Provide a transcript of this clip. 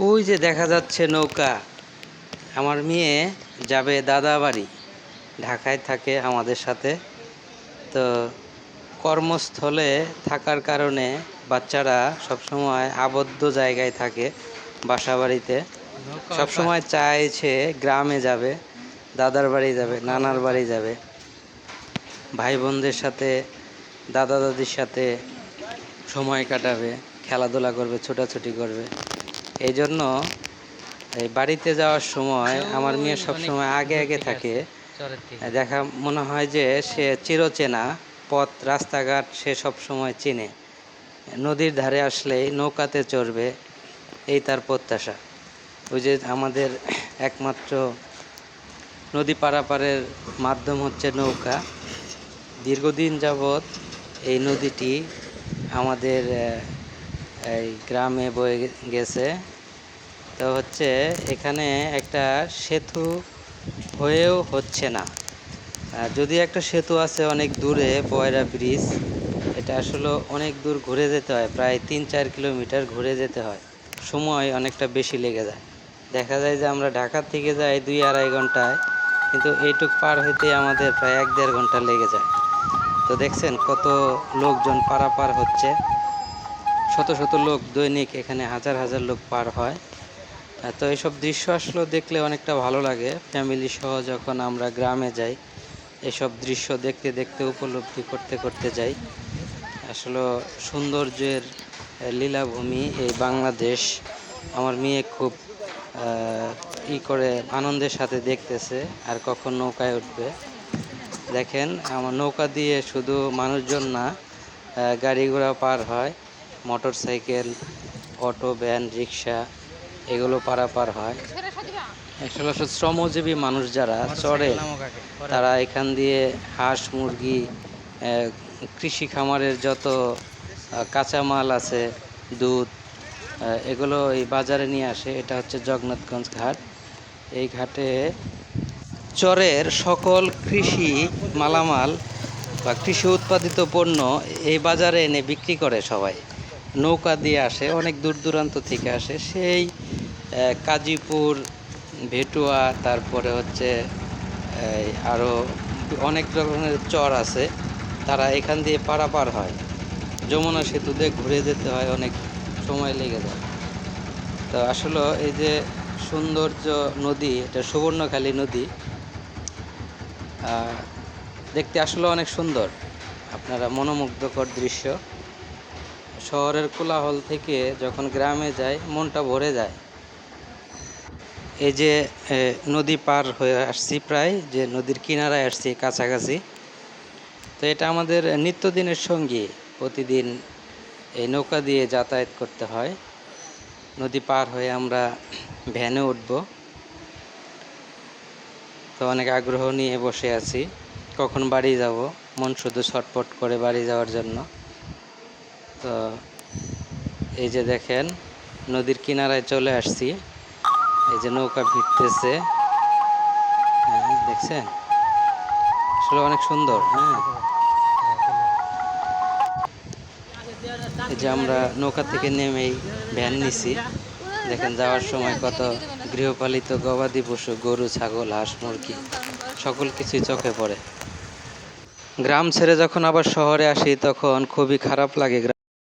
ওই যে দেখা যাচ্ছে নৌকা। আমার মেয়ে যাবে দাদা বাড়ি, ঢাকায় থাকে আমাদের সাথে। তো কর্মস্থলে থাকার কারণে বাচ্চারা সবসময় আবদ্ধ জায়গায় থাকে, বাসা বাড়িতে। সবসময় চাইছে গ্রামে যাবে, দাদার বাড়ি যাবে, নানার বাড়ি যাবে, ভাই বোনদের সাথে, দাদা দাদির সাথে সময় কাটাবে, খেলাধুলা করবে, ছোটাছুটি করবে। এই জন্য এই বাড়িতে যাওয়ার সময় আমার মেয়ে সবসময় আগে আগে থাকে। দেখা মনে হয় যে সে চিরচেনা পথ রাস্তাঘাট সে সব সময় চেনে। নদীর ধারে আসলেই নৌকাতে চড়বে, এই তার প্রত্যাশা। ওই যে আমাদের একমাত্র নদী পারাপারের মাধ্যম হচ্ছে নৌকা। দীর্ঘদিন যাবৎ এই নদীটি আমাদের এই গ্রামে বয়ে গেছে। তো হচ্ছে এখানে একটা সেতু হয়েও হচ্ছে না। যদি একটা সেতু আছে অনেক দূরে, বয়রা ব্রিজ, এটা আসলে অনেক দূর ঘুরে যেতে হয়, প্রায় ৩-৪ কিলোমিটার ঘুরে যেতে হয়। সময় অনেকটা বেশি লেগে যায়। দেখা যায় যে আমরা ঢাকা থেকে যাই ২-২.৫ ঘন্টায়, কিন্তু এইটুক পার হইতে আমাদের প্রায় ১-১.৫ ঘন্টা লেগে যায়। তো দেখছেন কত লোকজন পারাপার হচ্ছে, শত শত লোক দৈনিক এখানে, হাজার হাজার লোক পার হয়। তো এইসব দৃশ্য আসলে দেখলে অনেকটা ভালো লাগে। ফ্যামিলি সহ যখন আমরা গ্রামে যাই, এসব দৃশ্য দেখতে দেখতে, উপলব্ধি করতে করতে যাই। আসলে সৌন্দর্যের লীলাভূমি এই বাংলাদেশ। আমার মেয়ে খুব আনন্দের সাথে দেখতেছে আর কখন নৌকায় উঠবে। দেখেন, আমার নৌকা দিয়ে শুধু মানুষজন না, গাড়ি ঘোড়া পার হয়, মোটর সাইকেল, অটো, ভ্যান, রিক্সা, এগুলো পারাপার হয়। আসলে শ্রমজীবী মানুষ যারা চড়ে, তারা এখান দিয়ে হাঁস, মুরগি, কৃষি খামারের যত কাঁচামাল আছে, দুধ, এগুলো এই বাজারে নিয়ে আসে। এটা হচ্ছে জগন্নাথগঞ্জ ঘাট। এই ঘাটে চরের সকল কৃষি মালামাল বা কৃষি উৎপাদিত পণ্য এই বাজারে এনে বিক্রি করে সবাই। নৌকা দিয়ে আসে, অনেক দূর দূরান্ত থেকে আসে। সেই কাজীপুর, ভেটুয়া, তারপরে হচ্ছে আরও অনেক ধরনের চর আছে, তারা এখান দিয়ে পারাপার হয়। যমুনা সেতু দিয়ে ঘুরে যেতে হয়, অনেক সময় লেগে যায়। তো আসলে এই যে সৌন্দর্য নদী, এটা সুবর্ণখালী নদী, দেখতে আসলে অনেক সুন্দর, আপনারা মনোমুগ্ধকর দৃশ্য। শহরের কোলাহল থেকে যখন গ্রামে যাই, মনটা ভরে যায়। এই যে নদী পার হয়ে আসছি, প্রায় যে নদীর কিনারায় আসছি, কাছাকাছি। তো এটা আমাদের নিত্যদিনের সঙ্গী, প্রতিদিন এই নৌকা দিয়ে যাতায়াত করতে হয়। নদী পার হয়ে আমরা ভ্যানে উঠব। তো অনেক আগ্রহ নিয়ে বসে আছি, কখন বাড়ি যাব, মন শুধু ছটফট করে বাড়ি যাওয়ার জন্য। তো এই যে দেখেন, নদীর কিনারায় চলে আসছি। এই যে নৌকা ভিড়তেছে, দেখছেন, আসলে অনেক সুন্দর। এই যে আমরা নৌকা থেকে নেমেই ভ্যান নিছি। দেখেন, যাওয়ার সময় কত গৃহপালিত গবাদি পশু, গরু, ছাগল, হাঁস, মুরগি, সকল কিছুই চোখে পড়ে। গ্রাম ছেড়ে যখন আবার শহরে আসি, তখন খুবই খারাপ লাগে।